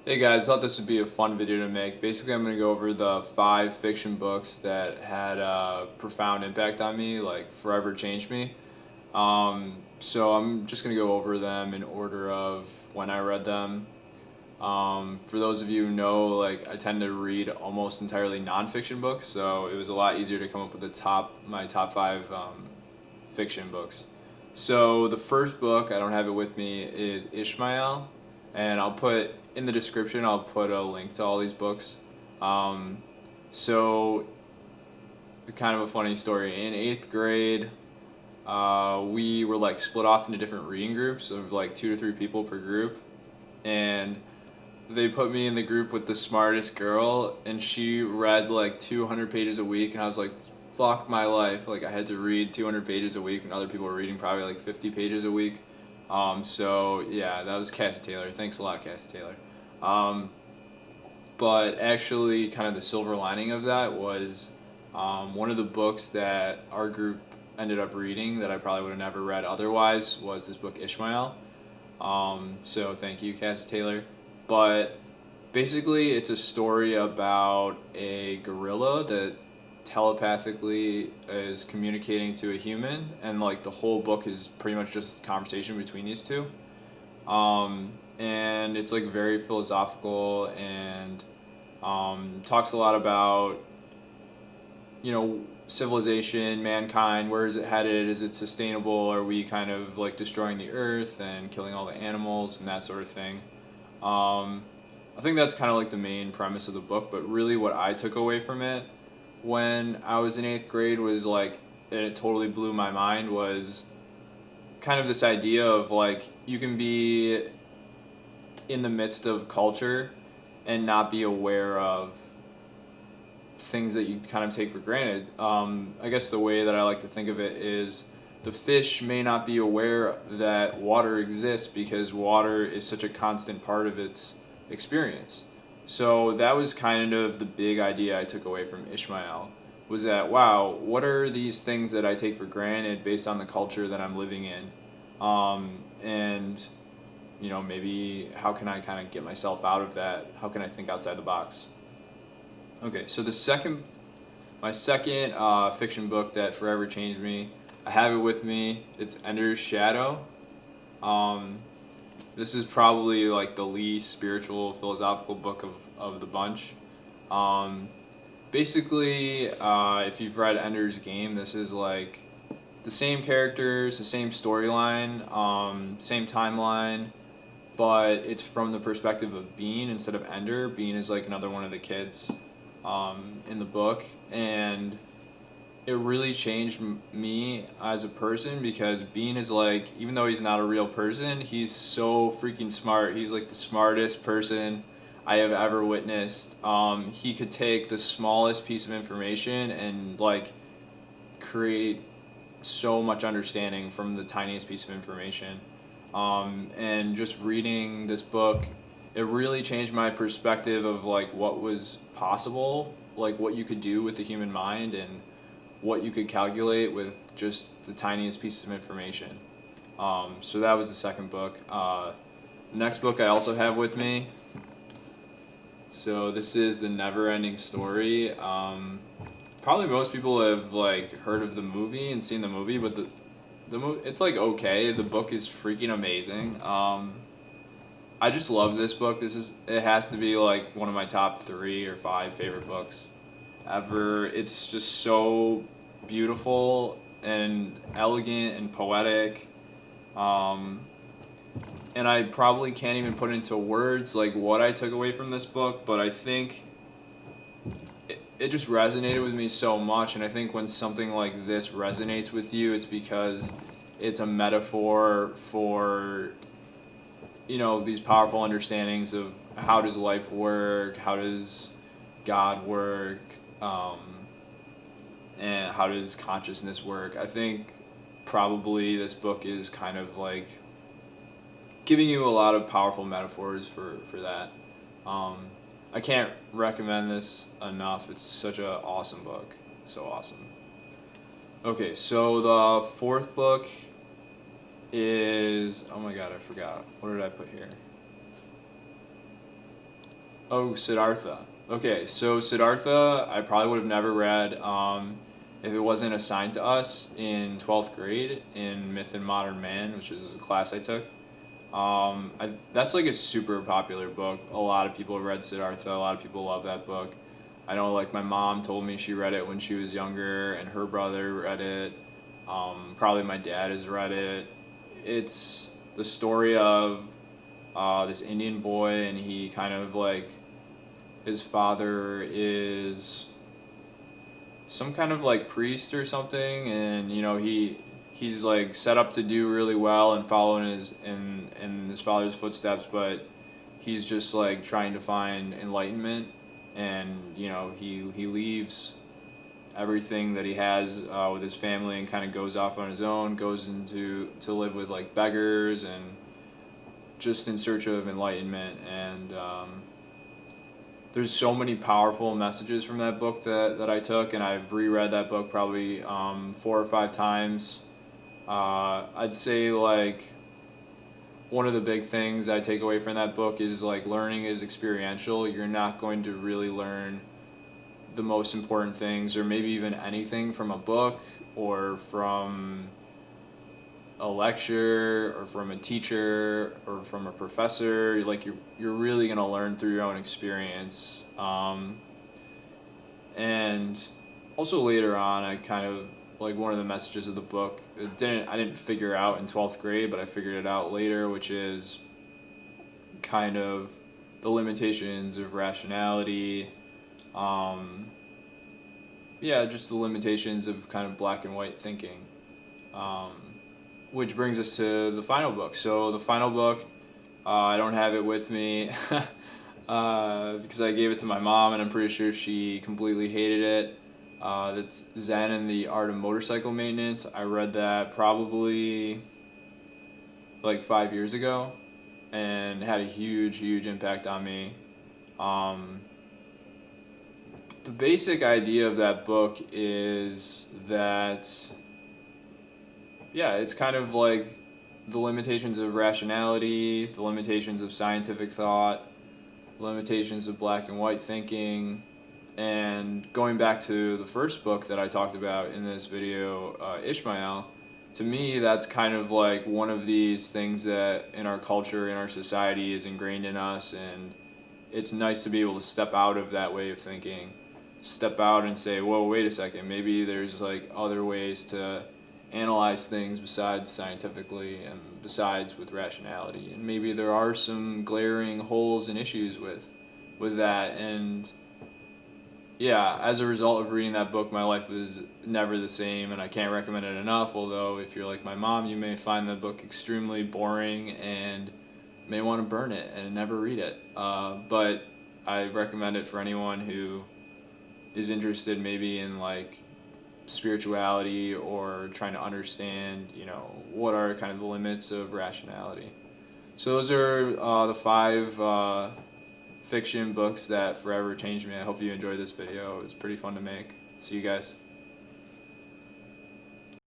Hey guys, thought this would be a fun video to make. Basically, I'm going to go over the 5 fiction books that had a profound impact on me, like forever changed me. So I'm just going to go over them in order of when I read them. For those of you who know, like I tend to read almost entirely nonfiction books, so it was a lot easier to come up with my top 5 fiction books. So the first book, I don't have it with me, is Ishmael, and I'll put in the description. I'll put a link to all these books. Um, so kind of a funny story. In 8th grade, we were like split off into different reading groups of like 2 to 3 people per group, and they put me in the group with the smartest girl, and she read like 200 pages a week, and I was like, fuck my life. Like, I had to read 200 pages a week when other people were reading probably like 50 pages a week. So yeah, that was Cassie Taylor. Thanks a lot, Cassie Taylor. Um, but actually, kind of the silver lining of that was one of the books that our group ended up reading that I probably would have never read otherwise was this book, Ishmael. So thank you, Cassie Taylor. But basically, it's a story about a gorilla that telepathically is communicating to a human, and like the whole book is pretty much just conversation between these two. And it's like very philosophical and talks a lot about civilization, mankind. Where is it headed? Is it sustainable? Are we kind of like destroying the earth and killing all the animals and that sort of thing? Um, I think that's kind of like the main premise of the book, but really what I took away from it when I was in 8th grade was like, and it totally blew my mind, was kind of this idea of like you can be in the midst of culture and not be aware of things that you kind of take for granted. I guess the way that I like to think of it is the fish may not be aware that water exists because water is such a constant part of its experience. So that was kind of the big idea I took away from Ishmael, was that wow, what are these things that I take for granted based on the culture that I'm living in? And maybe how can I kind of get myself out of that? How can I think outside the box? Okay, so my second fiction book that forever changed me, I have it with me. It's Ender's Shadow. Um, this is probably like the least spiritual, philosophical book of the bunch. Um, Basically, if you've read Ender's Game, this is like the same characters, the same storyline, same timeline, but it's from the perspective of Bean instead of Ender. Bean is like another one of the kids in the book, and it really changed me as a person because Bean is like, even though he's not a real person, he's so freaking smart. He's like the smartest person I have ever witnessed. He could take the smallest piece of information and like create so much understanding from the tiniest piece of information. And just reading this book, it really changed my perspective of like what was possible, like what you could do with the human mind and what you could calculate with just the tiniest pieces of information. So that was the second book. Next book I also have with me. So this is the Neverending Story. Probably most people have like heard of the movie and seen the movie, but the movie, it's like okay. The book is freaking amazing. I just love this book. It has to be like one of my top 3 or 5 favorite books ever. It's just so beautiful and elegant and poetic. Um, and I probably can't even put into words like what I took away from this book, but I think it just resonated with me so much. And I think when something like this resonates with you, it's because it's a metaphor for these powerful understandings of how does life work, how does God work, um, and how does consciousness work. I think probably this book is kind of like giving you a lot of powerful metaphors for that. Um, I can't recommend this enough. It's such an awesome book. So awesome. Okay, so the fourth book is, oh my god, I forgot. What did I put here? Oh, Siddhartha. Okay, so Siddhartha, I probably would have never read if it wasn't assigned to us in 12th grade in Myth and Modern Man, which is a class I took. That's like a super popular book. A lot of people have read Siddhartha. A lot of people love that book. I know, like, my mom told me she read it when she was younger, and her brother read it. Probably my dad has read it. It's the story of this Indian boy, and he kind of like his father is some kind of like priest or something, and he's like set up to do really well and follow in his father's footsteps, but he's just like trying to find enlightenment, and he leaves everything that he has with his family and kind of goes off on his own, goes into to live with like beggars and just in search of enlightenment. And there's so many powerful messages from that book that I took, and I've reread that book probably 4 or 5 times. I'd say like one of the big things I take away from that book is like learning is experiential. You're not going to really learn the most important things or maybe even anything from a book or from a lecture or from a teacher or from a professor. Like you're really gonna learn through your own experience. And also later on, I kind of like one of the messages of the book. I didn't figure out in 12th grade, but I figured it out later, which is kind of the limitations of rationality. Um, yeah, just the limitations of kind of black and white thinking. Um, which brings us to the final book. So the final book, I don't have it with me because I gave it to my mom, and I'm pretty sure she completely hated it. That's Zen and the Art of Motorcycle Maintenance. I read that probably like 5 years ago, and had a huge, huge impact on me. Um, the basic idea of that book is that, yeah, it's kind of like the limitations of rationality, the limitations of scientific thought, limitations of black and white thinking, and going back to the first book that I talked about in this video, Ishmael, to me, that's kind of like one of these things that in our culture, in our society, is ingrained in us, and it's nice to be able to step out of that way of thinking, step out and say, whoa, wait a second, maybe there's like other ways to analyze things besides scientifically and besides with rationality, and maybe there are some glaring holes and issues with that. And yeah, as a result of reading that book, my life was never the same, and I can't recommend it enough. Although, if you're like my mom, you may find the book extremely boring and may want to burn it and never read it. But I recommend it for anyone who is interested, maybe in like spirituality or trying to understand, what are kind of the limits of rationality. So those are the five fiction books that forever changed me. I hope you enjoyed this video. It was pretty fun to make. See you guys.